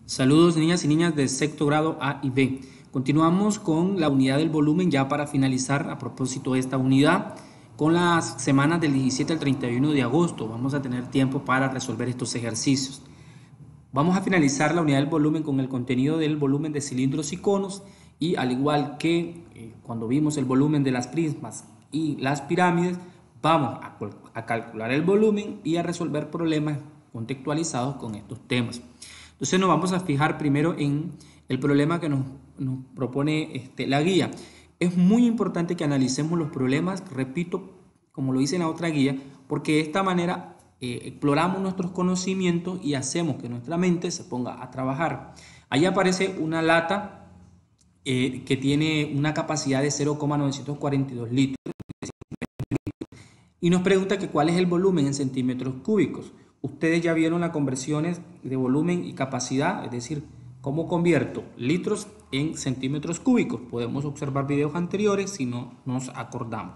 Saludos niñas y niñas de sexto grado A y B. Continuamos con la unidad del volumen ya para finalizar a propósito de esta unidad con las semanas del 17 al 31 de agosto. Vamos a tener tiempo para resolver estos ejercicios. Vamos a finalizar la unidad del volumen con el contenido del volumen de cilindros y conos y al igual que cuando vimos el volumen de las prismas y las pirámides, vamos a calcular el volumen y a resolver problemas contextualizados con estos temas. Entonces nos vamos a fijar primero en el problema que nos propone la guía. Es muy importante que analicemos los problemas, repito, como lo hice en la otra guía, porque de esta manera exploramos nuestros conocimientos y hacemos que nuestra mente se ponga a trabajar. Ahí aparece una lata que tiene una capacidad de 0,942 litros y nos pregunta que cuál es el volumen en centímetros cúbicos. Ustedes ya vieron las conversiones de volumen y capacidad, es decir, cómo convierto litros en centímetros cúbicos. Podemos observar videos anteriores si no nos acordamos.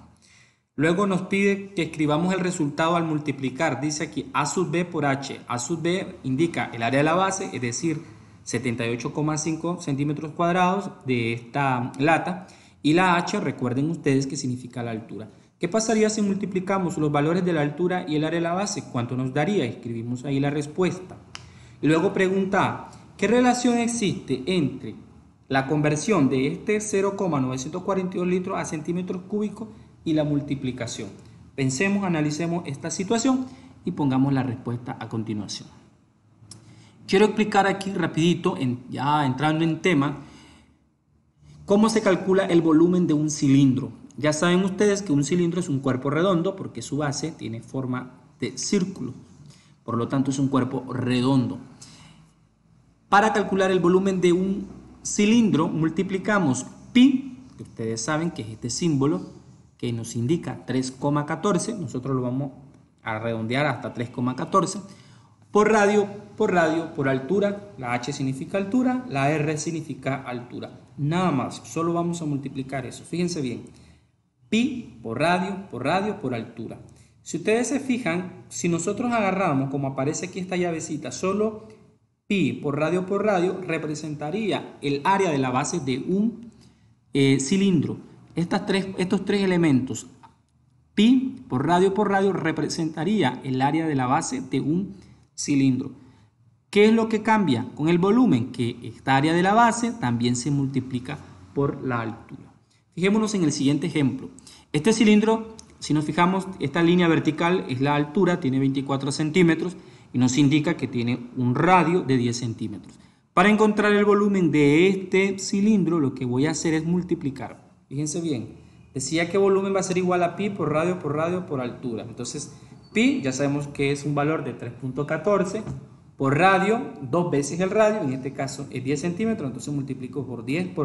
Luego nos pide que escribamos el resultado al multiplicar. Dice aquí A sub B por H. A sub B indica el área de la base, es decir, 78,5 centímetros cuadrados de esta lata. Y la H, recuerden ustedes que significa la altura. ¿Qué pasaría si multiplicamos los valores de la altura y el área de la base? ¿Cuánto nos daría? Escribimos ahí la respuesta. Y luego pregunta, ¿qué relación existe entre la conversión de este 0,942 litros a centímetros cúbicos y la multiplicación? Pensemos, analicemos esta situación y pongamos la respuesta a continuación. Quiero explicar aquí rapidito, ya entrando en tema, cómo se calcula el volumen de un cilindro. Ya saben ustedes que un cilindro es un cuerpo redondo porque su base tiene forma de círculo. Por lo tanto es un cuerpo redondo. Para calcular el volumen de un cilindro multiplicamos pi, que ustedes saben que es este símbolo que nos indica 3,14. Nosotros lo vamos a redondear hasta 3,14. Por radio, por altura. La H significa altura, la R significa altura. Nada más, solo vamos a multiplicar eso. Fíjense bien. Pi por radio, por altura. Si ustedes se fijan, si nosotros agarramos, como aparece aquí esta llavecita, solo pi por radio, representaría el área de la base de un cilindro. Estos tres elementos, pi por radio, representaría el área de la base de un cilindro. ¿Qué es lo que cambia con el volumen? Que esta área de la base también se multiplica por la altura. Fijémonos en el siguiente ejemplo. Este cilindro, si nos fijamos, esta línea vertical es la altura, tiene 24 centímetros y nos indica que tiene un radio de 10 centímetros. Para encontrar el volumen de este cilindro, lo que voy a hacer es multiplicar. Fíjense bien, decía que volumen va a ser igual a pi por radio, por altura. Entonces, pi ya sabemos que es un valor de 3,14 por radio, dos veces el radio, en este caso es 10 centímetros, entonces multiplico por 10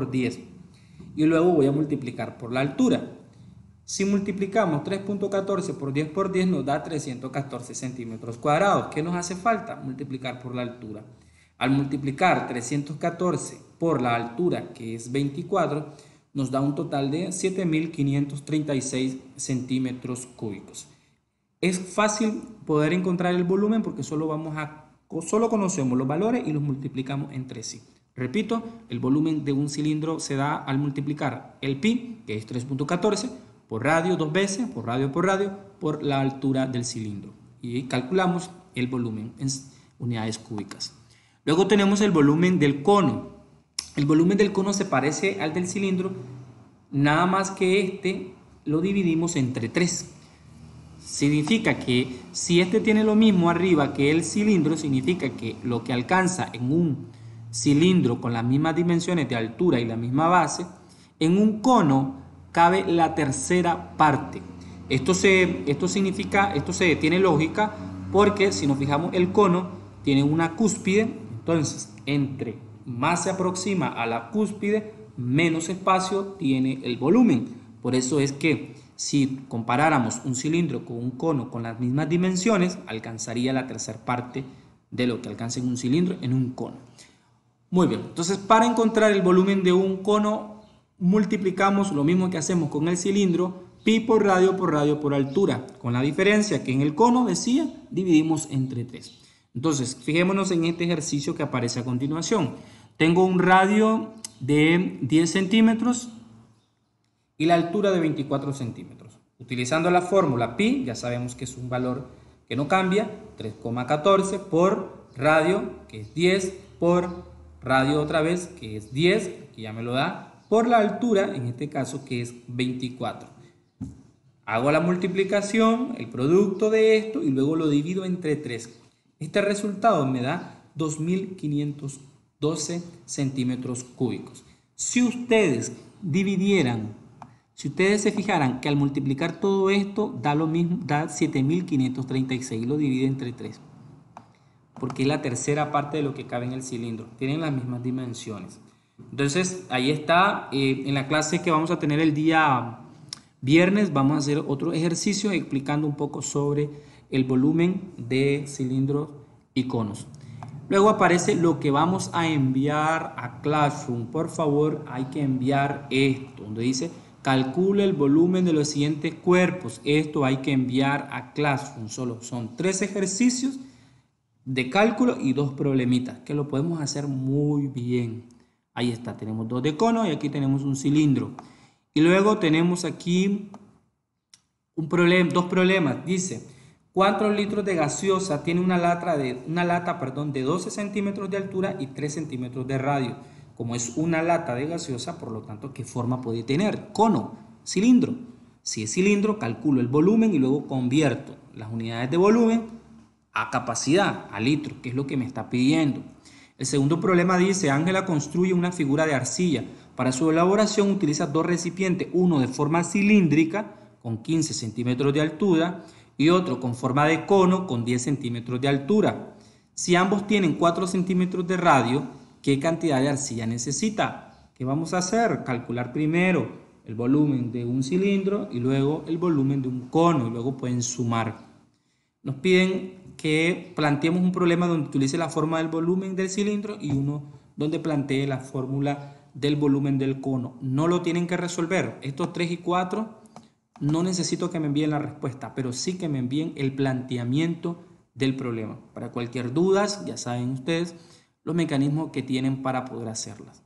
y luego voy a multiplicar por la altura. Si multiplicamos 3,14 por 10 nos da 314 centímetros cuadrados. ¿Qué nos hace falta? Multiplicar por la altura. Al multiplicar 314 por la altura, que es 24, nos da un total de 7.536 centímetros cúbicos. Es fácil poder encontrar el volumen porque solo conocemos los valores y los multiplicamos entre sí. Repito, el volumen de un cilindro se da al multiplicar el pi, que es 3,14, por radio dos veces, por radio, por la altura del cilindro. Y calculamos el volumen en unidades cúbicas. Luego tenemos el volumen del cono. El volumen del cono se parece al del cilindro, nada más que lo dividimos entre 3. Significa que si tiene lo mismo arriba que el cilindro, significa que lo que alcanza en un cilindro con las mismas dimensiones de altura y la misma base, en un cono cabe la tercera parte. Esto tiene lógica porque si nos fijamos el cono tiene una cúspide, entonces entre más se aproxima a la cúspide, menos espacio tiene el volumen. Por eso es que si comparáramos un cilindro con un cono con las mismas dimensiones, alcanzaría la tercera parte de lo que alcanza en un cilindro en un cono. Muy bien, entonces para encontrar el volumen de un cono multiplicamos lo mismo que hacemos con el cilindro, pi por radio, por altura, con la diferencia que en el cono decía dividimos entre 3. Entonces, fijémonos en este ejercicio que aparece a continuación. Tengo un radio de 10 centímetros y la altura de 24 centímetros. Utilizando la fórmula pi, ya sabemos que es un valor que no cambia, 3,14 por radio, que es 10, por radio otra vez, que es 10, que ya me lo da, por la altura, en este caso, que es 24. Hago la multiplicación, el producto de esto, y luego lo divido entre 3. Este resultado me da 2.512 centímetros cúbicos. Si ustedes se fijaran que al multiplicar todo esto da lo mismo, da 7.536, lo divide entre 3. Porque es la tercera parte de lo que cabe en el cilindro. Tienen las mismas dimensiones. Entonces, ahí está. En la clase que vamos a tener el día viernes, vamos a hacer otro ejercicio explicando un poco sobre el volumen de cilindros y conos. Luego aparece lo que vamos a enviar a Classroom. Por favor, hay que enviar esto, donde dice calcule el volumen de los siguientes cuerpos. Esto hay que enviar a Classroom. Solo son 3 ejercicios de cálculo y 2 problemitas, que lo podemos hacer muy bien. Ahí está, tenemos 2 de cono y aquí tenemos un cilindro. Y luego tenemos aquí dos problemas. Dice, ¿cuántos litros de gaseosa tiene una lata de 12 centímetros de altura y 3 centímetros de radio? Como es una lata de gaseosa, por lo tanto, ¿qué forma puede tener? Cono, cilindro. Si es cilindro, calculo el volumen y luego convierto las unidades de volumen a capacidad, a litros, que es lo que me está pidiendo. El segundo problema dice, Ángela construye una figura de arcilla. Para su elaboración utiliza 2 recipientes, uno de forma cilíndrica con 15 centímetros de altura y otro con forma de cono con 10 centímetros de altura. Si ambos tienen 4 centímetros de radio, ¿qué cantidad de arcilla necesita? ¿Qué vamos a hacer? Calcular primero el volumen de un cilindro y luego el volumen de un cono y luego pueden sumar. Nos piden que planteemos un problema donde utilice la forma del volumen del cilindro y uno donde plantee la fórmula del volumen del cono. No lo tienen que resolver. Estos 3 y 4 no necesito que me envíen la respuesta, pero sí que me envíen el planteamiento del problema. Para cualquier duda, ya saben ustedes los mecanismos que tienen para poder hacerlas.